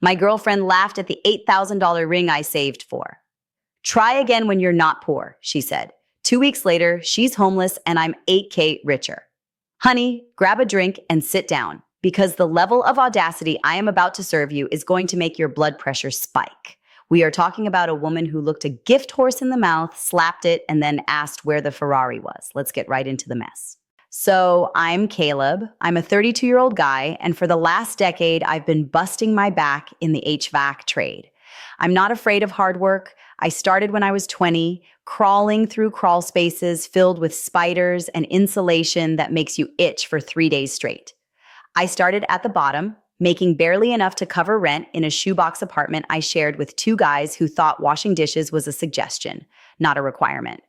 My girlfriend laughed at the $8,000 ring I saved for. Try again when you're not poor, she said. 2 weeks later, she's homeless and I'm 8K richer. Honey, grab a drink and sit down, because the level of audacity I am about to serve you is going to make your blood pressure spike. We are talking about a woman who looked a gift horse in the mouth, slapped it, and then asked where the Ferrari was. Let's get right into the mess. So I'm Caleb. I'm a 32-year-old guy, and for the last decade, I've been busting my back in the HVAC trade. I'm not afraid of hard work. I started when I was 20, crawling through crawl spaces filled with spiders and insulation that makes you itch for 3 days straight. I started at the bottom, making barely enough to cover rent in a shoebox apartment I shared with two guys who thought washing dishes was a suggestion, not a requirement.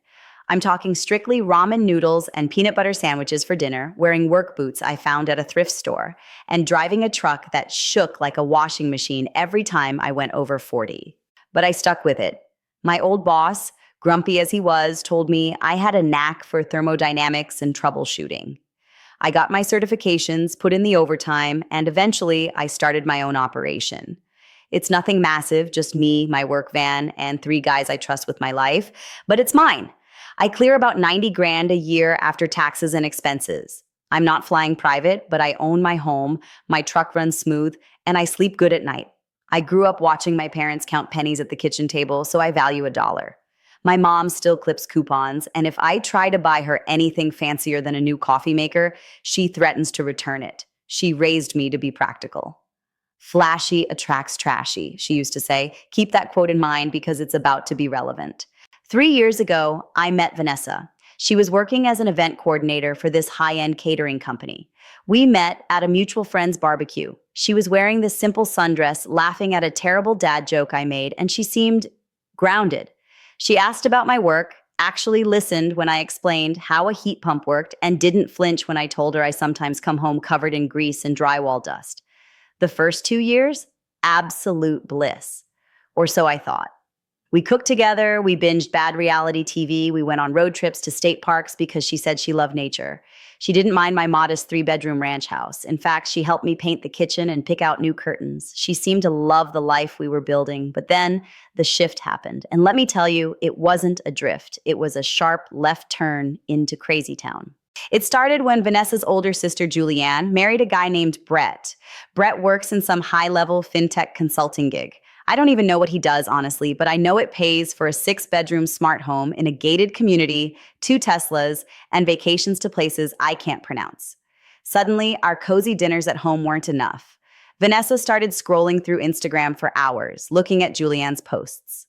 I'm talking strictly ramen noodles and peanut butter sandwiches for dinner, wearing work boots I found at a thrift store, and driving a truck that shook like a washing machine every time I went over 40. But I stuck with it. My old boss, grumpy as he was, told me I had a knack for thermodynamics and troubleshooting. I got my certifications, put in the overtime, and eventually I started my own operation. It's nothing massive, just me, my work van, and 3 guys I trust with my life, but it's mine. I clear about 90 grand a year after taxes and expenses. I'm not flying private, but I own my home, my truck runs smooth, and I sleep good at night. I grew up watching my parents count pennies at the kitchen table, so I value a dollar. My mom still clips coupons, and if I try to buy her anything fancier than a new coffee maker, she threatens to return it. She raised me to be practical. Flashy attracts trashy, she used to say. Keep that quote in mind because it's about to be relevant. 3 years ago, I met Vanessa. She was working as an event coordinator for this high-end catering company. We met at a mutual friend's barbecue. She was wearing this simple sundress, laughing at a terrible dad joke I made, and she seemed grounded. She asked about my work, actually listened when I explained how a heat pump worked, and didn't flinch when I told her I sometimes come home covered in grease and drywall dust. The first 2 years, absolute bliss. Or so I thought. We cooked together, we binged bad reality TV, we went on road trips to state parks because she said she loved nature. She didn't mind my modest 3-bedroom ranch house. In fact, she helped me paint the kitchen and pick out new curtains. She seemed to love the life we were building, but then the shift happened. And let me tell you, it wasn't a drift. It was a sharp left turn into Crazy Town. It started when Vanessa's older sister, Julianne, married a guy named Brett. Brett works in some high-level fintech consulting gig. I don't even know what he does, honestly, but I know it pays for a 6-bedroom smart home in a gated community, 2 Teslas, and vacations to places I can't pronounce. Suddenly, our cozy dinners at home weren't enough. Vanessa started scrolling through Instagram for hours, looking at Julianne's posts.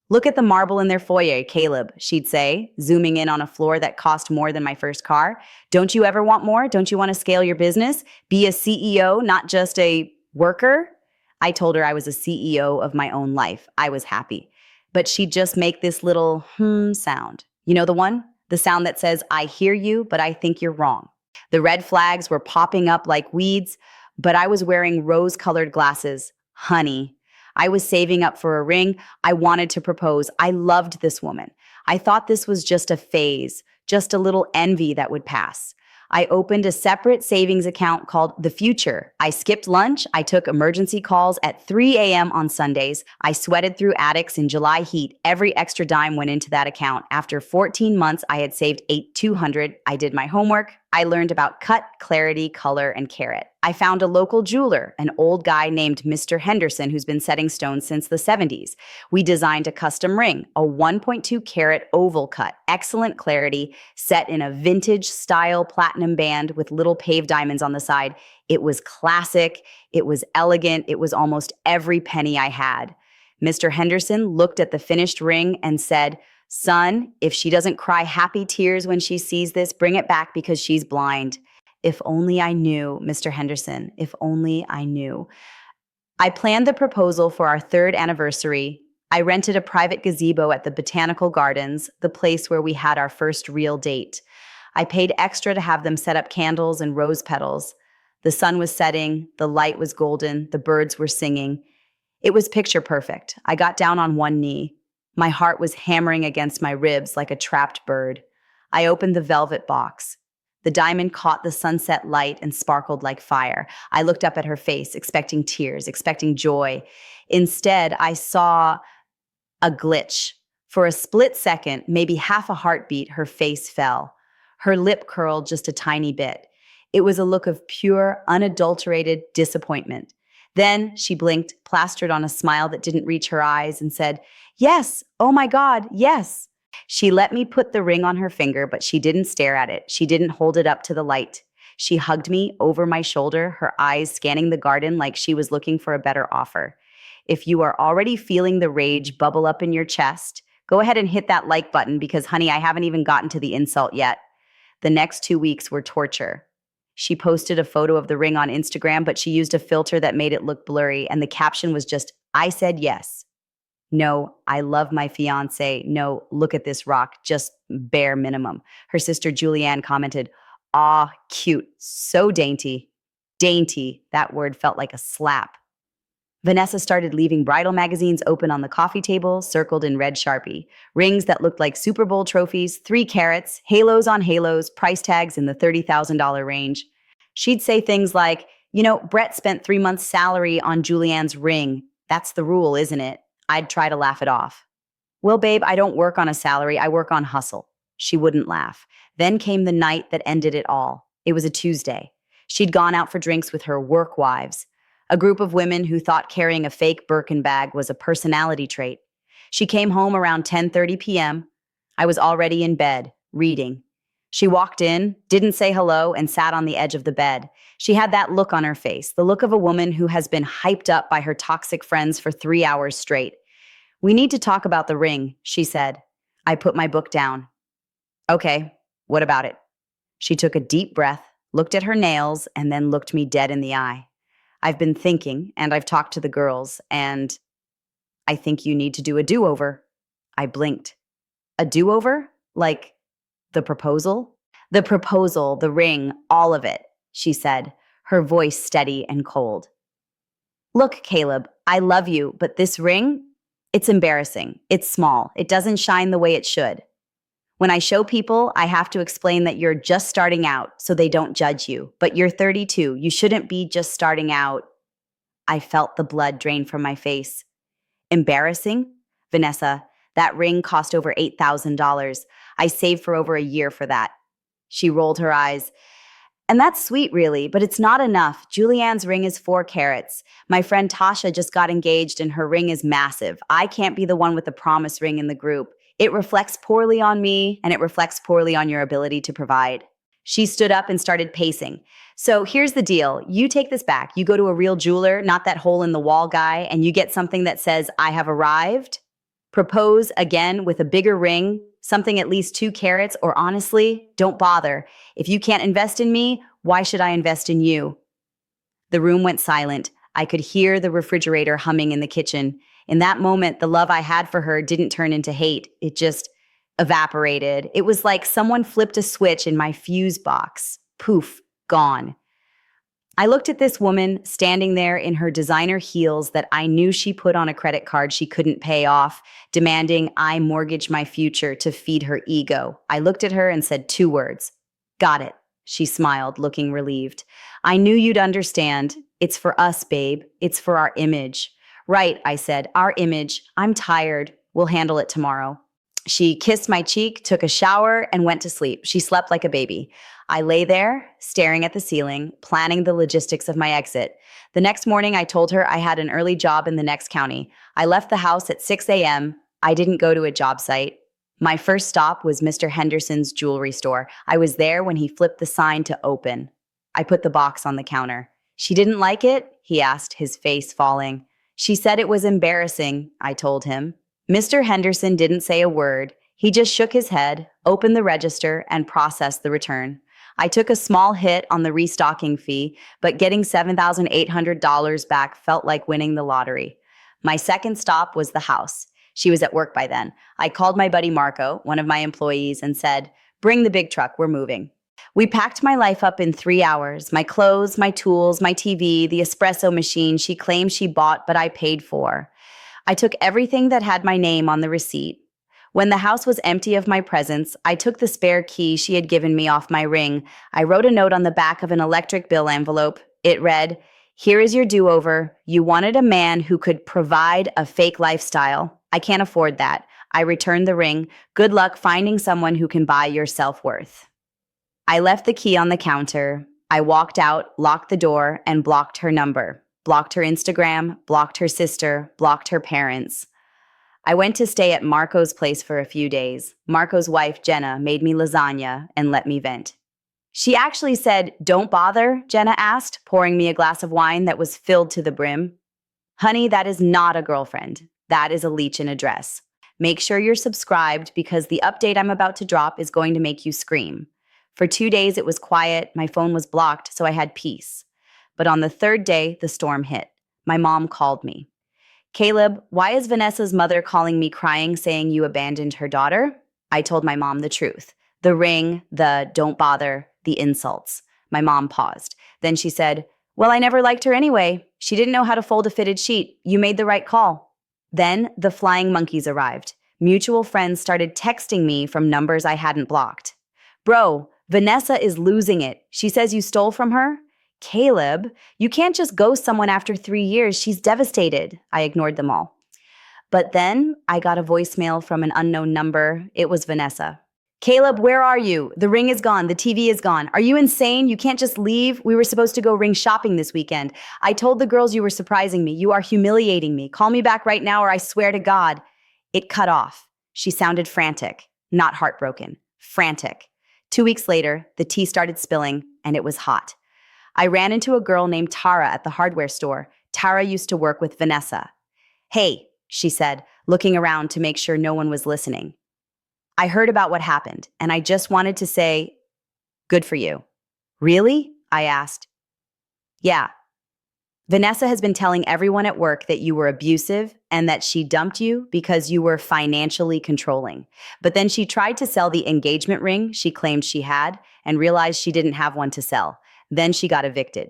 "Look at the marble in their foyer, Caleb," she'd say, zooming in on a floor that cost more than my first car. "Don't you ever want more? Don't you want to scale your business? Be a CEO, not just a worker?" I told her I was a CEO of my own life. I was happy. But she'd just make this little sound. You know the one? The sound that says, "I hear you, but I think you're wrong." The red flags were popping up like weeds, but I was wearing rose-colored glasses. Honey. I was saving up for a ring. I wanted to propose. I loved this woman. I thought this was just a phase, just a little envy that would pass. I opened a separate savings account called The Future. I skipped lunch. I took emergency calls at 3 a.m. on Sundays. I sweated through attics in July heat. Every extra dime went into that account. After 14 months, I had saved $200. I did my homework. I learned about cut, clarity, color, and carat. I found a local jeweler, an old guy named Mr. Henderson, who's been setting stones since the 70s. We designed a custom ring, a 1.2 carat oval cut, excellent clarity, set in a vintage style platinum band with little paved diamonds on the side. It was classic, it was elegant, it was almost every penny I had. Mr. Henderson looked at the finished ring and said, "Son, if she doesn't cry happy tears when she sees this, bring it back because she's blind." If only I knew, Mr. Henderson, if only I knew. I planned the proposal for our 3rd anniversary. I rented a private gazebo at the Botanical Gardens, the place where we had our first real date. I paid extra to have them set up candles and rose petals. The sun was setting, the light was golden, the birds were singing. It was picture perfect. I got down on one knee. My heart was hammering against my ribs like a trapped bird. I opened the velvet box. The diamond caught the sunset light and sparkled like fire. I looked up at her face, expecting tears, expecting joy. Instead, I saw a glitch. For a split second, maybe half a heartbeat, her face fell. Her lip curled just a tiny bit. It was a look of pure, unadulterated disappointment. Then she blinked, plastered on a smile that didn't reach her eyes, and said, "Yes, oh my God, yes." She let me put the ring on her finger, but she didn't stare at it. She didn't hold it up to the light. She hugged me over my shoulder, her eyes scanning the garden like she was looking for a better offer. If you are already feeling the rage bubble up in your chest, go ahead and hit that like button because, honey, I haven't even gotten to the insult yet. The next 2 weeks were torture. She posted a photo of the ring on Instagram, but she used a filter that made it look blurry, and the caption was just, "I said yes." No, I love my fiance. No, look at this rock, just bare minimum. Her sister Julianne commented, "Aw, cute, so dainty." Dainty, that word felt like a slap. Vanessa started leaving bridal magazines open on the coffee table, circled in red Sharpie. Rings that looked like Super Bowl trophies, 3 carats, halos on halos, price tags in the $30,000 range. She'd say things like, Brett spent 3 months' salary on Julianne's ring. That's the rule, isn't it? I'd try to laugh it off. Well, babe, I don't work on a salary, I work on hustle. She wouldn't laugh. Then came the night that ended it all. It was a Tuesday. She'd gone out for drinks with her work wives, a group of women who thought carrying a fake Birkin bag was a personality trait. She came home around 10:30 p.m. I was already in bed, reading. She walked in, didn't say hello, and sat on the edge of the bed. She had that look on her face, the look of a woman who has been hyped up by her toxic friends for 3 hours straight. "We need to talk about the ring," she said. I put my book down. "Okay, what about it?" She took a deep breath, looked at her nails, and then looked me dead in the eye. "I've been thinking, and I've talked to the girls, and I think you need to do a do-over." I blinked. "A do-over? Like the proposal?" "The proposal, the ring, all of it," she said, her voice steady and cold. "Look, Caleb, I love you, but this ring, it's embarrassing. It's small. It doesn't shine the way it should. When I show people, I have to explain that you're just starting out so they don't judge you. But you're 32. You shouldn't be just starting out." I felt the blood drain from my face. "Embarrassing? Vanessa, that ring cost over $8,000. I saved for over a year for that." She rolled her eyes. "And that's sweet, really, but it's not enough. Julianne's ring is 4 carats. My friend Tasha just got engaged and her ring is massive. I can't be the one with the promise ring in the group. It reflects poorly on me, and it reflects poorly on your ability to provide." She stood up and started pacing. "So here's the deal. You take this back. You go to a real jeweler, not that hole-in-the-wall guy, and you get something that says, 'I have arrived.' Propose again with a bigger ring, something at least 2 carats, or honestly, don't bother. If you can't invest in me, why should I invest in you?" The room went silent. I could hear the refrigerator humming in the kitchen. In that moment, the love I had for her didn't turn into hate. It just evaporated. It was like someone flipped a switch in my fuse box. Poof, gone. I looked at this woman standing there in her designer heels that I knew she put on a credit card she couldn't pay off, demanding I mortgage my future to feed her ego. I looked at her and said 2 words. "Got it." She smiled, looking relieved. "I knew you'd understand. It's for us, babe. It's for our image." "Right," I said. "Our image. I'm tired. We'll handle it tomorrow." She kissed my cheek, took a shower, and went to sleep. She slept like a baby. I lay there, staring at the ceiling, planning the logistics of my exit. The next morning, I told her I had an early job in the next county. I left the house at 6 a.m. I didn't go to a job site. My first stop was Mr. Henderson's jewelry store. I was there when he flipped the sign to open. I put the box on the counter. "She didn't like it?" he asked, his face falling. "She said it was embarrassing," I told him. Mr. Henderson didn't say a word. He just shook his head, opened the register, and processed the return. I took a small hit on the restocking fee, but getting $7,800 back felt like winning the lottery. My second stop was the house. She was at work by then. I called my buddy Marco, one of my employees, and said, "Bring the big truck, we're moving." We packed my life up in 3 hours. My clothes, my tools, my TV, the espresso machine she claimed she bought but I paid for. I took everything that had my name on the receipt. When the house was empty of my presents, I took the spare key she had given me off my ring. I wrote a note on the back of an electric bill envelope. It read, "Here is your do-over. You wanted a man who could provide a fake lifestyle. I can't afford that. I returned the ring. Good luck finding someone who can buy your self-worth." I left the key on the counter. I walked out, locked the door, and blocked her number. Blocked her Instagram, blocked her sister, blocked her parents. I went to stay at Marco's place for a few days. Marco's wife, Jenna, made me lasagna and let me vent. She actually said, "Don't bother," Jenna asked, pouring me a glass of wine that was filled to the brim. "Honey, that is not a girlfriend. That is a leech in a dress. Make sure you're subscribed because the update I'm about to drop is going to make you scream." For 2 days, it was quiet. My phone was blocked, so I had peace. But on the third day, the storm hit. My mom called me. "Caleb, why is Vanessa's mother calling me crying saying you abandoned her daughter?" I told my mom the truth. The ring, the "don't bother," the insults. My mom paused. Then she said, "Well, I never liked her anyway. She didn't know how to fold a fitted sheet. You made the right call." Then the flying monkeys arrived. Mutual friends started texting me from numbers I hadn't blocked. "Bro, Vanessa is losing it. She says you stole from her." "Caleb, you can't just ghost someone after 3 years. She's devastated." I ignored them all. But then I got a voicemail from an unknown number. It was Vanessa. "Caleb, where are you? The ring is gone. The TV is gone. Are you insane? You can't just leave. We were supposed to go ring shopping this weekend. I told the girls you were surprising me. You are humiliating me. Call me back right now or I swear to God." It cut off. She sounded frantic, not heartbroken. Frantic. 2 weeks later, the tea started spilling and it was hot. I ran into a girl named Tara at the hardware store. Tara used to work with Vanessa. "Hey," she said, looking around to make sure no one was listening. "I heard about what happened, and I just wanted to say, good for you." "Really?" I asked. "Yeah. Vanessa has been telling everyone at work that you were abusive and that she dumped you because you were financially controlling. But then she tried to sell the engagement ring she claimed she had and realized she didn't have one to sell. Then she got evicted."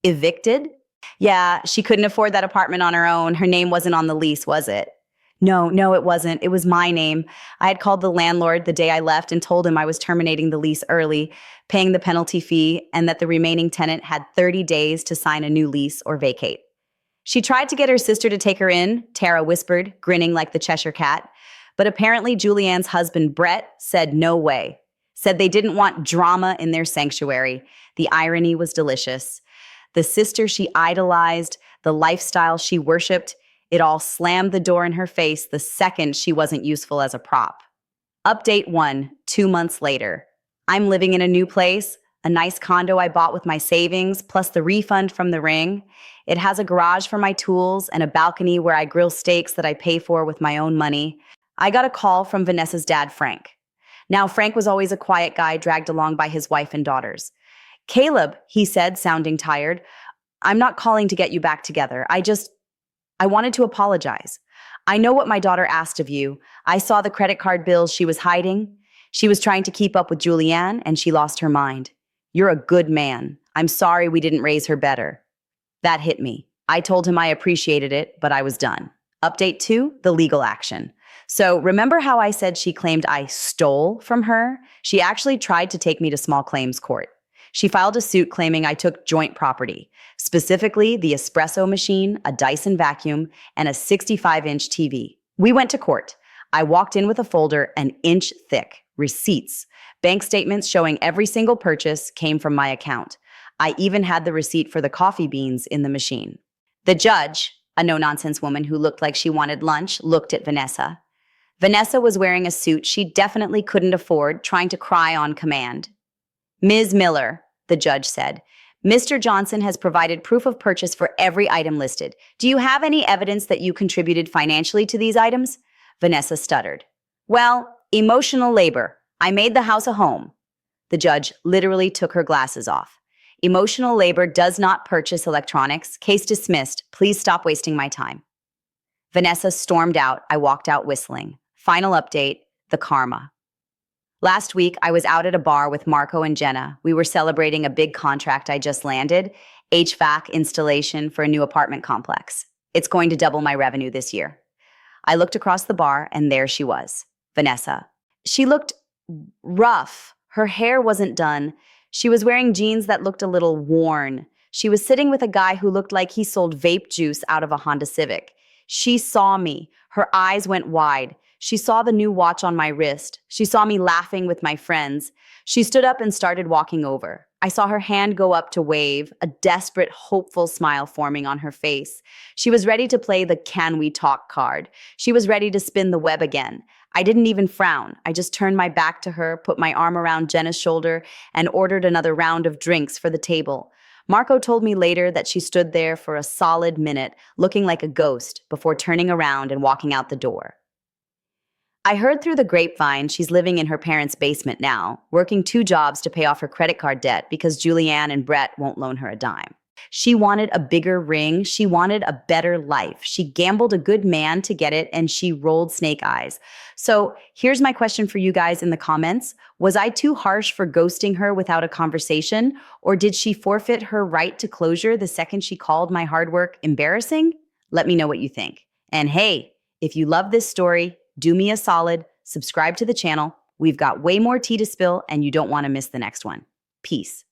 "Evicted?" "Yeah, she couldn't afford that apartment on her own. Her name wasn't on the lease, was it?" No, it wasn't. It was my name. I had called the landlord the day I left and told him I was terminating the lease early, paying the penalty fee, and that the remaining tenant had 30 days to sign a new lease or vacate. "She tried to get her sister to take her in," Tara whispered, grinning like the Cheshire Cat. But apparently Julianne's husband, Brett, said no way. Said they didn't want drama in their sanctuary. The irony was delicious. The sister she idolized, the lifestyle she worshipped, it all slammed the door in her face the second she wasn't useful as a prop. Update 1, 2 months later. I'm living in a new place, a nice condo I bought with my savings, plus the refund from the ring. It has a garage for my tools and a balcony where I grill steaks that I pay for with my own money. I got a call from Vanessa's dad, Frank. Now, Frank was always a quiet guy dragged along by his wife and daughters. "Caleb," he said, sounding tired, "I'm not calling to get you back together. I wanted to apologize. I know what my daughter asked of you. I saw the credit card bills she was hiding. She was trying to keep up with Julianne, and she lost her mind. You're a good man. I'm sorry we didn't raise her better." That hit me. I told him I appreciated it, but I was done. Update 2, the legal action. So remember how I said she claimed I stole from her? She actually tried to take me to small claims court. She filed a suit claiming I took joint property, specifically the espresso machine, a Dyson vacuum, and a 65-inch TV. We went to court. I walked in with a folder an inch thick, receipts, bank statements showing every single purchase came from my account. I even had the receipt for the coffee beans in the machine. The judge, a no-nonsense woman who looked like she wanted lunch, looked at Vanessa. Vanessa was wearing a suit she definitely couldn't afford, trying to cry on command. "Ms. Miller," the judge said, "Mr. Johnson has provided proof of purchase for every item listed. Do you have any evidence that you contributed financially to these items?" Vanessa stuttered. "Well, emotional labor. I made the house a home." The judge literally took her glasses off. "Emotional labor does not purchase electronics. Case dismissed. Please stop wasting my time." Vanessa stormed out. I walked out whistling. Final update, the karma. Last week, I was out at a bar with Marco and Jenna. We were celebrating a big contract I just landed, HVAC installation for a new apartment complex. It's going to double my revenue this year. I looked across the bar, and there she was. Vanessa. She looked rough. Her hair wasn't done. She was wearing jeans that looked a little worn. She was sitting with a guy who looked like he sold vape juice out of a Honda Civic. She saw me. Her eyes went wide. She saw the new watch on my wrist. She saw me laughing with my friends. She stood up and started walking over. I saw her hand go up to wave, a desperate, hopeful smile forming on her face. She was ready to play the "can we talk" card. She was ready to spin the web again. I didn't even frown. I just turned my back to her, put my arm around Jenna's shoulder, and ordered another round of drinks for the table. Marco told me later that she stood there for a solid minute, looking like a ghost, before turning around and walking out the door. I heard through the grapevine she's living in her parents' basement now, working 2 jobs to pay off her credit card debt because Julianne and Brett won't loan her a dime. She wanted a bigger ring. She wanted a better life. She gambled a good man to get it, and she rolled snake eyes. So here's my question for you guys in the comments. Was I too harsh for ghosting her without a conversation, or did she forfeit her right to closure the second she called my hard work embarrassing? Let me know what you think. And hey, if you love this story, do me a solid, subscribe to the channel. We've got way more tea to spill, and you don't want to miss the next one. Peace.